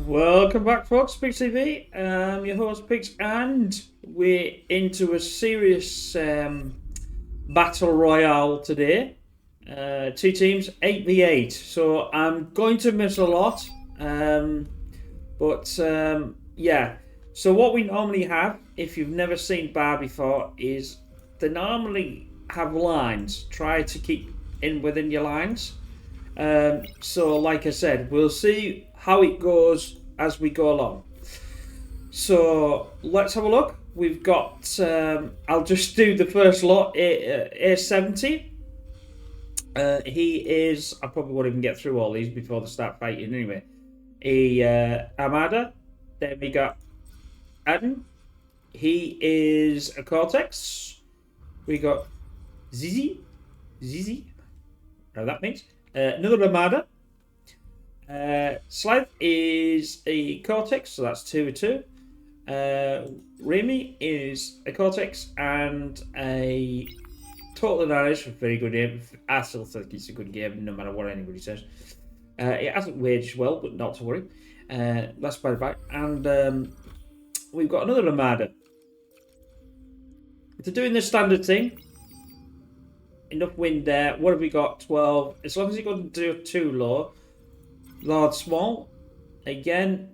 Welcome back, folks. Pix TV. Your host Pix, and we're into a serious battle royale today. Two teams, 8v8. So I'm going to miss a lot, but yeah. So what we normally have, if you've never seen Bar before, is they normally have lines. Try to keep in within your lines. So, like I said, we'll see how it goes as we go along. So, let's have a look. We've got, I'll just do the first lot, A70. He is, I probably won't even get through all these before they start fighting anyway. Amada. Then we got Adam. He is a Cortex. We got Zizi. Zizi. Whatever that means. Another Armada. Slide is a Cortex, so that's 2 with 2. Remy is a Cortex and a Total Annihilation. Very good game. I still think it's a good game, no matter what anybody says. It hasn't waged well, but not to worry. That's by the by. And we've got another Armada. They're doing the standard thing. Enough wind there. What have we got? 12. As long as he doesn't do too low. Lord Small. Again,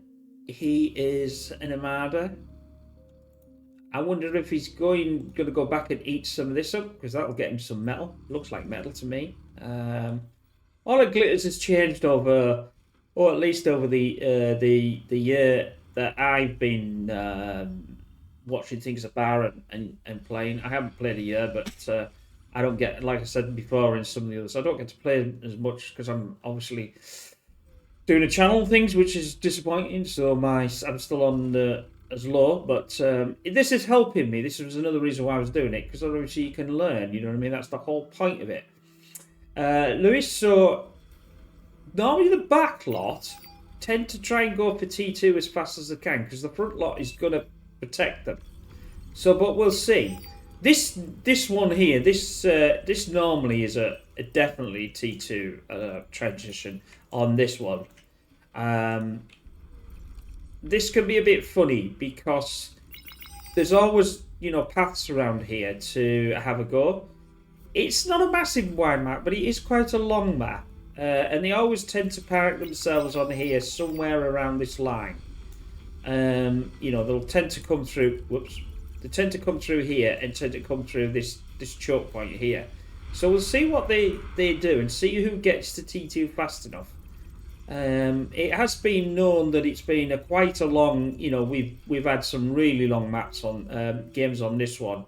he is an Armada. I wonder if he's going to go back and eat some of this up, because that'll get him some metal. Looks like metal to me. All the glitters has changed over, or at least over the year that I've been watching things at bar and playing. I haven't played a year, but I don't get, like I said before in some of the others, I don't get to play as much because I'm obviously doing a channel and things, which is disappointing. So I'm still on as low, but this is helping me. This was another reason why I was doing it, because obviously you can learn. You know what I mean? That's the whole point of it. Lewis, so normally the back lot tend to try and go for T2 as fast as they can, because the front lot is going to protect them. So, but we'll see. This one here, this normally is a definitely T2 transition on this one. This can be a bit funny because there's always, paths around here to have a go. It's not a massive wide map, but it is quite a long map. And they always tend to park themselves on here somewhere around this line. They'll tend to come through. Whoops. They tend to come through here and tend to come through this choke point here. So we'll see what they do and see who gets to T2 fast enough. It has been known that it's been quite a long. We've had some really long maps on games on this one,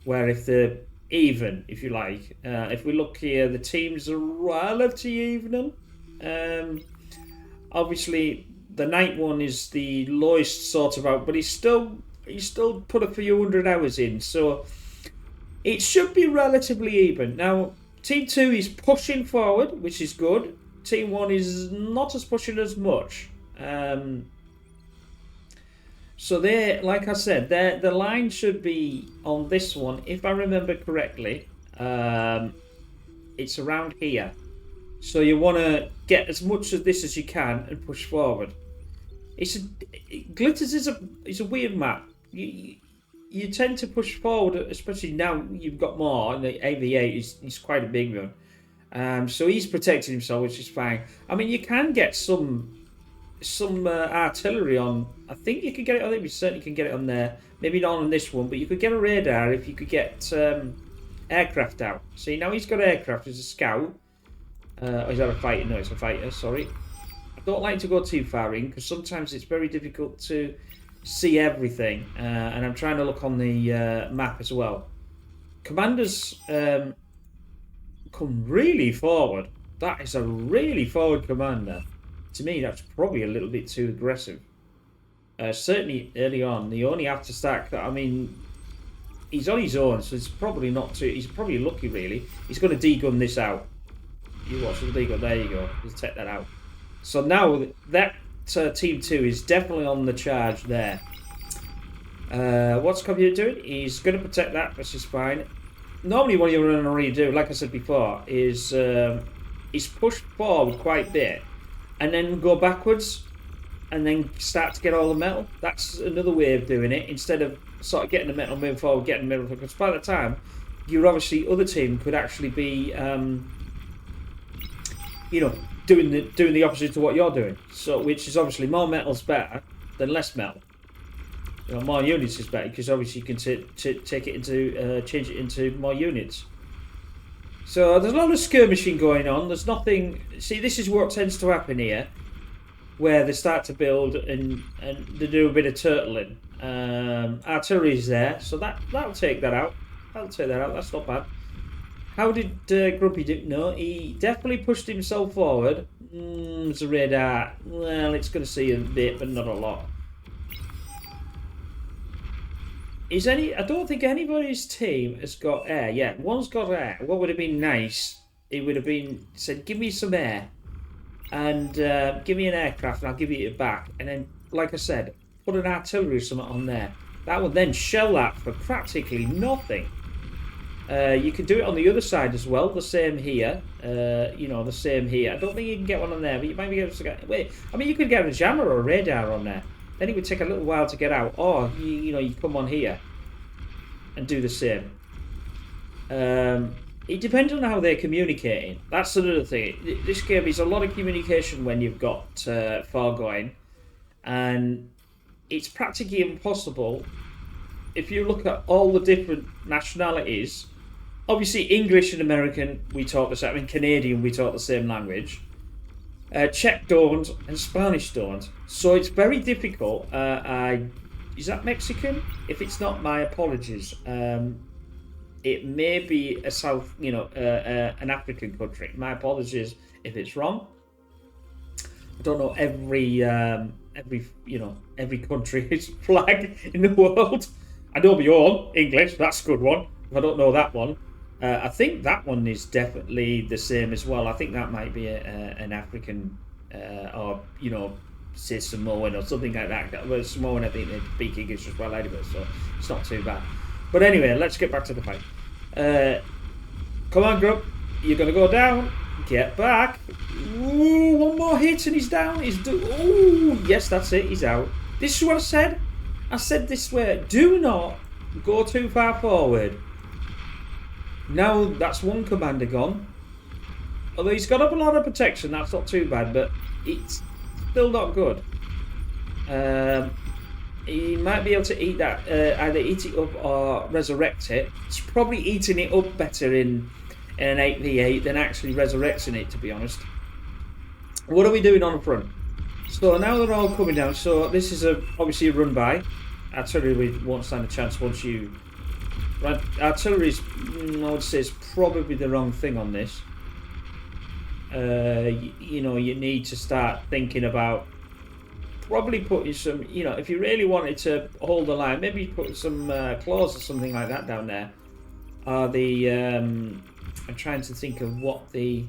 where if they're even, if you like, if we look here, the teams are relatively even. Obviously, the night one is the lowest sort of out, but he's still put a few hundred hours in, so it should be relatively even. Now, Team 2 is pushing forward, which is good. Team 1 is not as pushing as much. So they, like I said, the line should be on this one, if I remember correctly. It's around here. So you want to get as much of this as you can and push forward. Glitters is a weird map. You tend to push forward, especially now you've got more, and the AV8 is quite a big one. So he's protecting himself, which is fine. I mean, you can get some artillery on. I think you can get it. I think we certainly can get it on there. Maybe not on this one, but you could get a radar if you could get aircraft out. See, now he's got aircraft as a scout. Or is that a fighter? No, it's a fighter. Sorry. I don't like to go too far in because sometimes it's very difficult to see everything, and I'm trying to look on the map as well. Commanders come really forward. That is a really forward commander. To me, that's probably a little bit too aggressive. Certainly early on, they only have to stack that. I mean, he's on his own, so it's probably not too. He's probably lucky, really. He's going to degun this out. You watch the degun. There you go. Let's take that out. So now that Team 2 is definitely on the charge there. What's Computer doing? He's going to protect that, which is fine. Normally what you're going to really do, like I said before, is push forward quite a bit and then go backwards. and then start to get all the metal. That's another way of doing it, instead of sort of getting the metal, moving forward, getting the metal, because by the time your obviously other team could actually be you know, doing the opposite to what you're doing. So, which is obviously more metal's better than less metal. You know, more units is better, because obviously you can take it into change it into more units. So there's a lot of skirmishing going on. There's nothing. See, this is what tends to happen here, where they start to build and they do a bit of turtling. Artillery is there, so that'll take that out. That'll take that out. That's not bad. How did Grumpy do? No, he definitely pushed himself forward. It's a radar. Well, it's going to see a bit, but not a lot. I don't think anybody's team has got air. Yeah, one's got air. What would have been nice? It would have been said, "Give me some air, and give me an aircraft, and I'll give you it back." And then, like I said, put an artillery or something on there. That would then shell that for practically nothing. You can do it on the other side as well. The same here. You know, the same here. I don't think you can get one on there, but you might be able to get. Wait, I mean, you could get a jammer or a radar on there. Then it would take a little while to get out. Or you know, you come on here and do the same. It depends on how they're communicating. That's another thing. This game is a lot of communication when you've got far going, and it's practically impossible if you look at all the different nationalities. Obviously, English and American, we talk the same. I mean, Canadian, we talk the same language. Czech don't, and Spanish don't. So it's very difficult. Is that Mexican? If it's not, my apologies. It may be a South, you know, an African country. My apologies if it's wrong. I don't know every country's flag in the world. I know my own English. That's a good one. If I don't know that one, I think that one is definitely the same as well. I think that might be an African, or you know, say Samoan or something like that. Well, Samoan, I think they speak English as well anyway, so it's not too bad. But anyway, let's get back to the fight. Come on, Grub. You're going to go down. Get back. Ooh, one more hit and he's down. Ooh, yes, that's it. He's out. This is what I said. I said this way. Do not go too far forward. Now, that's one commander gone. Although he's got up a lot of protection, that's not too bad, but it's still not good. He might be able to eat that, either eat it up or resurrect it. It's probably eating it up better in an 8v8 than actually resurrecting it, to be honest. What are we doing on the front? So now they're all coming down. So this is obviously a run by. Artillery won't stand a chance once you... Right, artillery is, I would say, is probably the wrong thing on this. You know, you need to start thinking about probably putting some, you know, if you really wanted to hold the line, maybe put some claws or something like that down there. I'm trying to think of what the,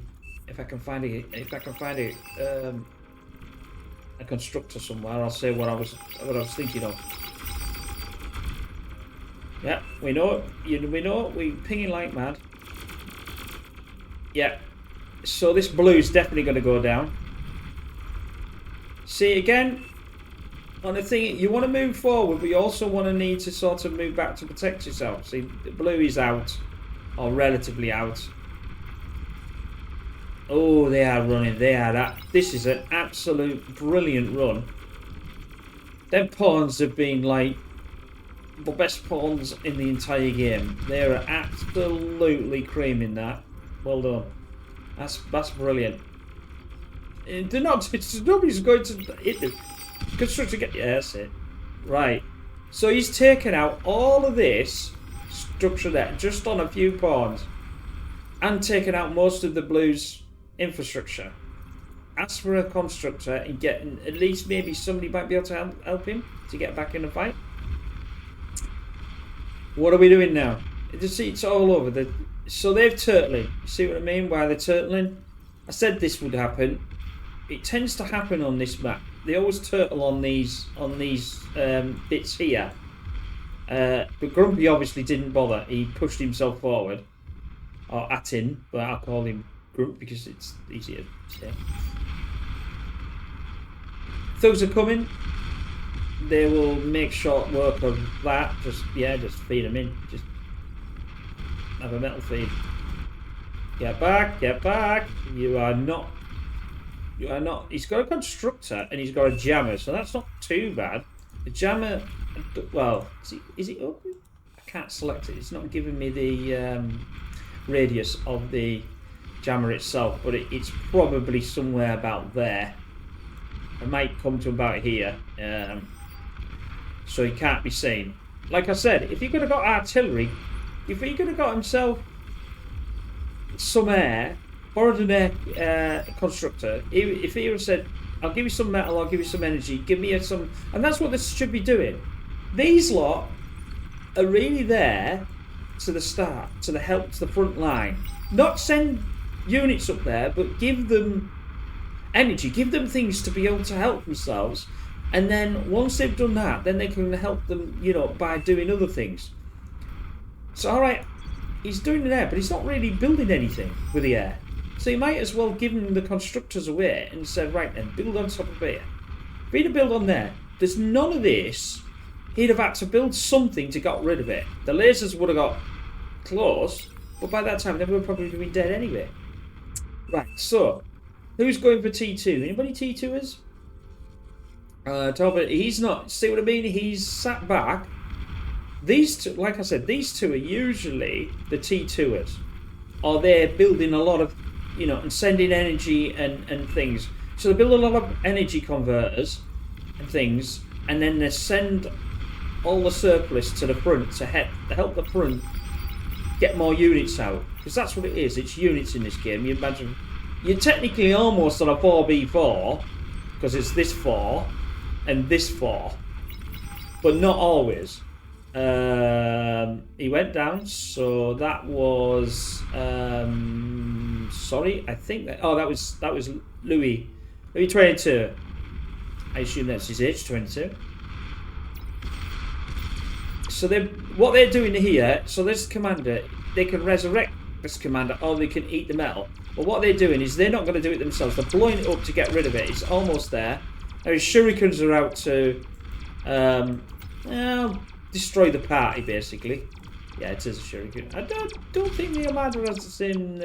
if I can find a constructor somewhere, I'll say what I was thinking of. Yeah, we know it. We pinging like mad. Yeah. So this blue is definitely going to go down. See, again, on the thing, you want to move forward, but you also want to need to sort of move back to protect yourself. See, the blue is out, or relatively out. Oh, they are running. They are that. This is an absolute brilliant run. Them pawns have been like the best pawns in the entire game. They are absolutely creaming that. Well done. That's brilliant. They're not. Nobody's going to hit them. Constructor get. Yeah, that's it. Right. So he's taken out all of this structure there just on a few pawns, and taken out most of the blues' infrastructure. Ask for a constructor and get at least maybe somebody might be able to help him to get back in the fight. What are we doing now? It's all over. So they've turtling. You see what I mean? Why they're turtling? I said this would happen. It tends to happen on this map. They always turtle on these bits here. But Grumpy obviously didn't bother. He pushed himself forward. Or at him, but I'll call him Grump because it's easier to say. thugs are coming. They will make short work of that. Just feed them in. Just have a metal feed. Get back, get back. You are not. He's got a constructor and he's got a jammer, so that's not too bad. The jammer, well, is it open? I can't select it. It's not giving me the radius of the jammer itself, but it's probably somewhere about there. It might come to about here, so he can't be seen. Like I said, if he could have got artillery, if he could have got himself some air, borrowed an air constructor, if he would have said, I'll give you some metal, I'll give you some energy, give me some... And that's what this should be doing. These lot are really there to the start, to the help, to the front line. Not send units up there, but give them energy, give them things to be able to help themselves. And then once they've done that, then they can help them, you know, by doing other things. So, alright, he's doing it there, but he's not really building anything with the air. So you might as well give him the constructors away and say, right then, build on top of here. If he'd have built on there, there's none of this. He'd have had to build something to get rid of it. The lasers would have got close, but by that time they would have probably been dead anyway. Right, so, who's going for T2? Anybody T2ers? Talbot, he's not. See what I mean? He's sat back. These two, like I said, these two are usually the T2ers. Or they're building a lot of, you know, and sending energy and things. So they build a lot of energy converters and things, and then they send all the surplus to the front to help the front get more units out. Because that's what it is. It's units in this game. You imagine you're technically almost on a 4v4 because it's this 4 and this 4, but not always. He went down, so that was sorry, I think that that was Louis 22. I assume that's his age, 22. So what they're doing here, so this commander, they can resurrect this commander or they can eat the metal. But what they're doing is they're not going to do it themselves. They're blowing it up to get rid of it. It's almost there. Now his shurikens are out to destroy the party, basically. Yeah, it is a shuriken. I don't think the Armada has the same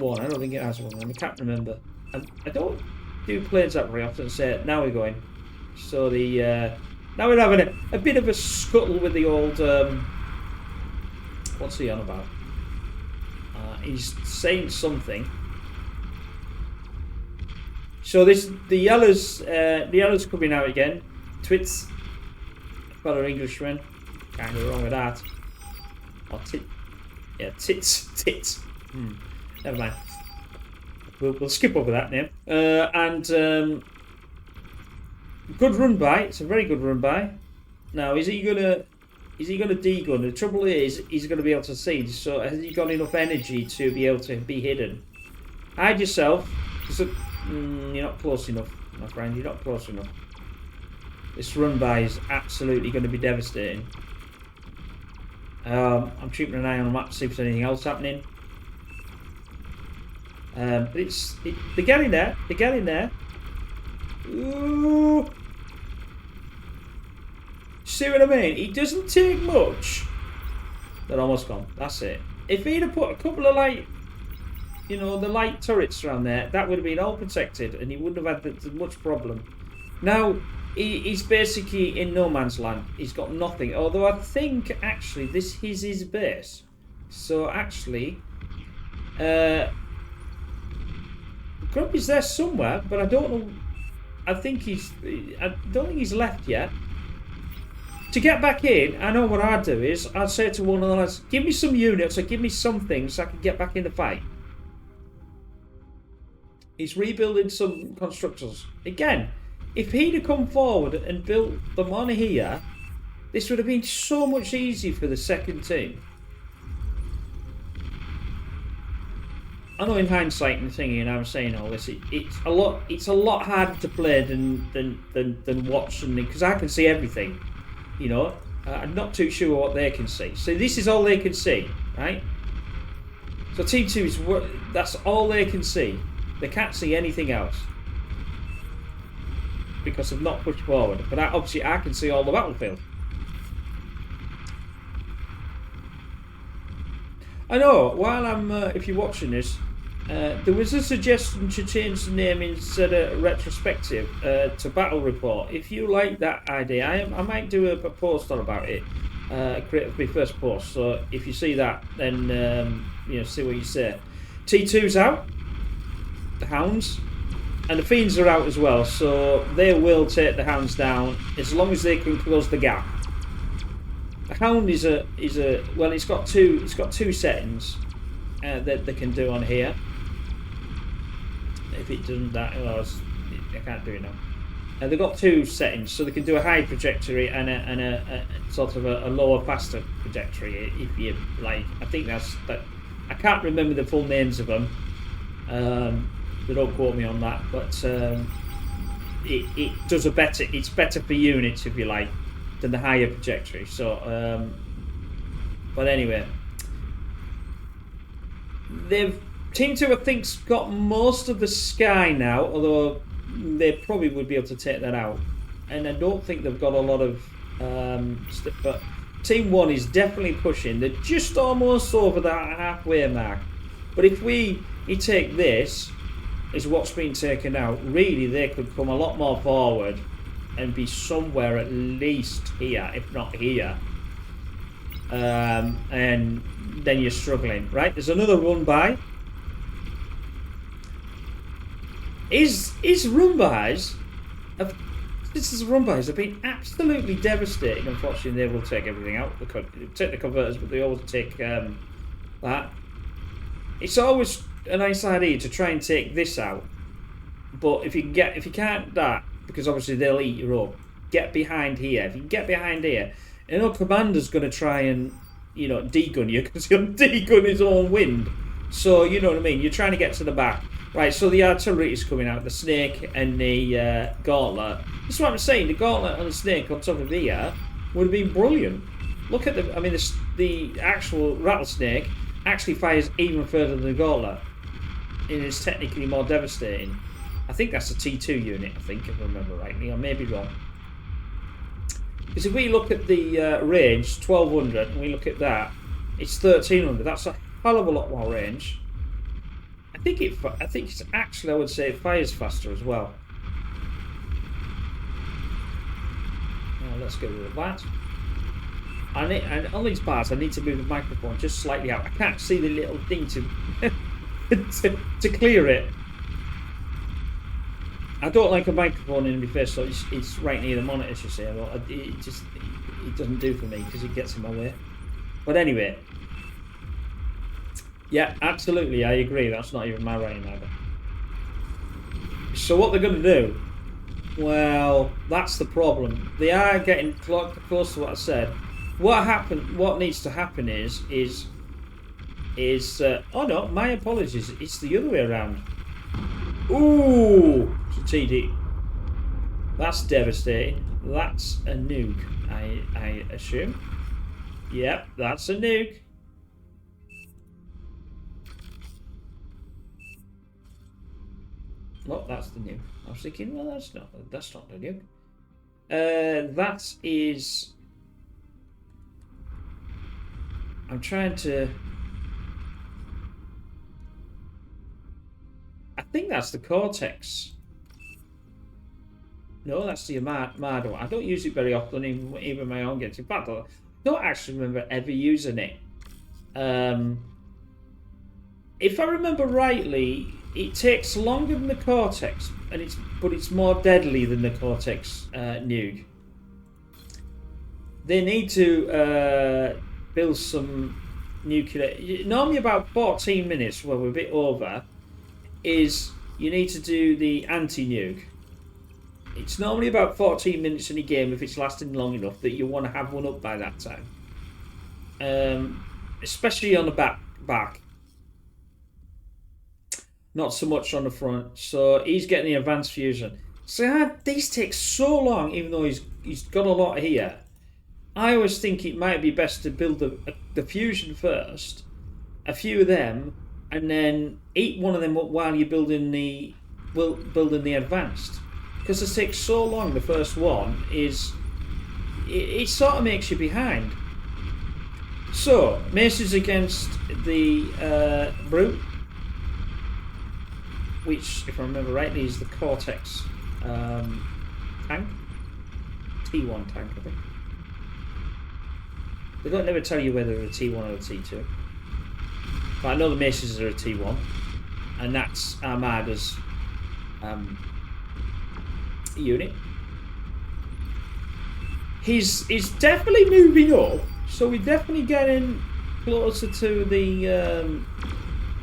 one. I don't think it has one. I can't remember. I don't do planes that very often. Say now we're going. So now we're having a bit of a scuttle with the old. What's he on about? He's saying something. So the yellow's coming out again. Twits. Fellow Englishman. Can't go wrong with that. Or tits. Never mind. We'll skip over that now. Good run by. It's a very good run by. Now, is he gonna degun? The trouble is, he's gonna be able to see. So, has he got enough energy to be able to be hidden? Hide yourself. You're not close enough, my friend. You're not close enough. This run by is absolutely going to be devastating. I'm keeping an eye on the map to see if there's anything else happening. But they're getting there. They're getting there. Ooh. See what I mean? It doesn't take much. They're almost gone. That's it. If he'd have put a couple of the light turrets around there, that would have been all protected, and he wouldn't have had much problem. Now he's basically in no man's land. He's got nothing. Although I think actually this is his base. So actually, Grumpy's there somewhere, but I don't know. I don't think he's left yet. To get back in, I know what I'd do is I'd say to one of the lads, "Give me some units or give me something so I can get back in the fight." He's rebuilding some constructors again. If he'd have come forward and built them on here, this would have been so much easier for the second team. I know in hindsight and thinking, and I'm saying all this, it's a lot harder to play than watch, and because I can see everything, you know. I'm not too sure what they can see. So this is all they can see, right? So T2 is that's all they can see. They can't see anything else because they've not pushed forward. But obviously, I can see all the battlefield. I know. While I'm, if you're watching this, there was a suggestion to change the name instead of Retrospective to Battle Report. If you like that idea, I might do a post on about it. Create my first post. So if you see that, then see what you say. T2's out. The Hounds. And the Fiends are out as well, so they will take the Hounds down as long as they can close the gap. The Hound is a well, it's got two settings that they can do on here. If it doesn't I can't do it now. They've got two settings, so they can do a high trajectory and a sort of a lower, faster trajectory if you like. I think that's that. I can't remember the full names of them. They don't quote me on that, but it does it's better for units, if you like, than the higher trajectory. So, but anyway, Team 2, I think, got most of the sky now, although they probably would be able to take that out. And I don't think they've got a lot of but Team 1 is definitely pushing. They're just almost over that halfway mark. But if we take this, is what's been taken out, really they could come a lot more forward and be somewhere at least here, if not here. And then you're struggling, right? There's another run by. This run bys have been absolutely devastating. Unfortunately, they will take everything out. They take the converters, but they always take that. It's always a nice idea to try and take this out, but if you can't that, because obviously they'll eat you up, get behind here. If you can get behind here, Commander's going to try and degun you, because he'll degun his own wind. So you know what I mean. You're trying to get to the back, right? So the artillery is coming out, the Snake and the Gauntlet. That's what I'm saying. The Gauntlet and the Snake on top of here would have been brilliant. Look at the actual Rattlesnake actually fires even further than the Gauntlet. It is technically more devastating. I think that's a T2 unit, I think, if I remember rightly. I may be wrong. Because if we look at the range, 1200, and we look at that, it's 1300. That's a hell of a lot more range. I think it's actually, I would say, it fires faster as well. Now let's get rid of that. And on these parts, I need to move the microphone just slightly out. I can't see the little thing to to clear it. I don't like a microphone in my face, so it's right near the monitor, you see. It doesn't do for me because it gets in my way. But anyway, yeah, absolutely, I agree. That's not even my writing either. So what they're going to do? Well, that's the problem. They are getting close to what I said. What needs to happen is oh no, my apologies. It's the other way around. Ooh, it's a TD. That's devastating. That's a nuke, I assume. Yep, that's a nuke. Oh, that's the nuke. I was thinking, well, that's not the nuke. That is. I'm trying to. I think that's the Cortex. No, that's the Amado. I don't use it very often, even my own games. In fact, I don't actually remember ever using it. If I remember rightly, it takes longer than the Cortex, but it's more deadly than the Cortex nuke. They need to build some nuclear. Normally, about 14 minutes. Well, we're a bit over. Is you need to do the anti-nuke. It's normally about 14 minutes in a game if it's lasting long enough that you want to have one up by that time. Especially on the back. Not so much on the front. So he's getting the advanced fusion. So these take so long, even though he's got a lot here. I always think it might be best to build the fusion first, a few of them, and then eat one of them up while you're building the advanced. Because it takes so long. The first one is it sort of makes you behind. So maces against the brute, which, if I remember rightly, is the Cortex tank, T1 tank, I think. They don't never tell you whether they're a T1 or a T2. But I know the maces are a T1, and that's Armada's unit. He's definitely moving up, so we're definitely getting closer to the.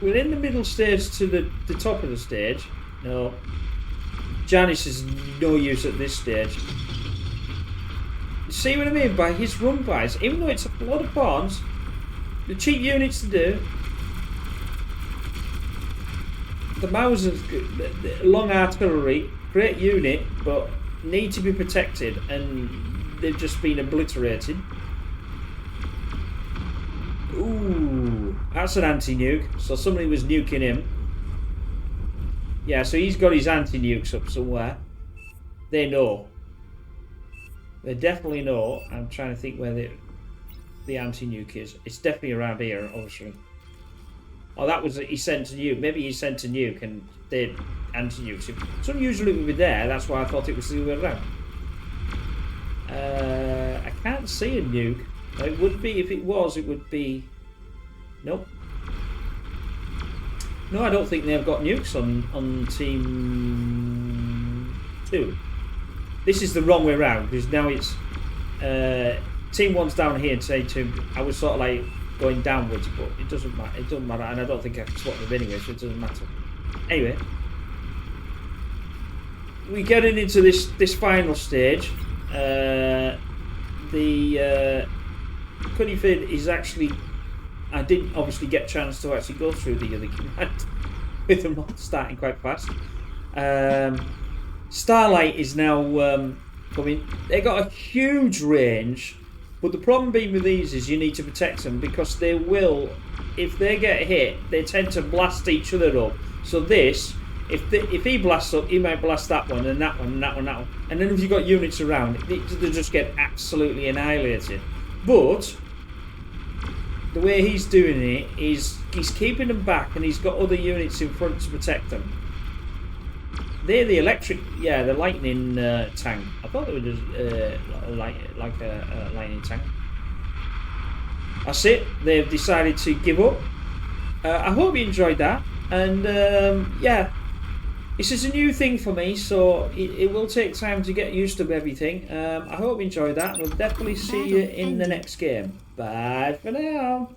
We're in the middle stage to the top of the stage. No, Janice is no use at this stage. See what I mean by his run bys? Even though it's a lot of pawns, the cheap units to do. The Mausers, the long artillery, great unit, but need to be protected, and they've just been obliterated. Ooh, that's an anti-nuke. So somebody was nuking him. Yeah, so he's got his anti-nukes up somewhere. They know. They definitely know. I'm trying to think where the anti-nuke is. It's definitely around here, obviously. Oh, that was he sent a nuke. Maybe he sent a nuke and they anti-nukes him. So usually it would be there. That's why I thought it was the other way around. I can't see a nuke. It would be, if it was, it would be... Nope. No, I don't think they've got nukes on Team 2. This is the wrong way around, because now it's... Team 1's down here and Team 2... I was sort of like going downwards, but it doesn't matter. It doesn't matter, and I don't think I can swap them anyway, so it doesn't matter. Anyway. We're getting into this final stage. The Cunniford is actually... I didn't obviously get a chance to actually go through the other command with them all starting quite fast. Starlight is now coming. They got a huge range, but the problem being with these is you need to protect them, because they will, if they get hit, they tend to blast each other up. So this, if he blasts up, he might blast that one and that one and that one and that one. And then if you've got units around, they just get absolutely annihilated. But the way he's doing it is he's keeping them back, and he's got other units in front to protect them. They're the electric, yeah, the lightning tank. I thought they were just like a lightning tank. That's it. They've decided to give up. I hope you enjoyed that, and yeah, this is a new thing for me, so it will take time to get used to everything. I hope you enjoyed that. We'll definitely see you in the next game. Bye for now.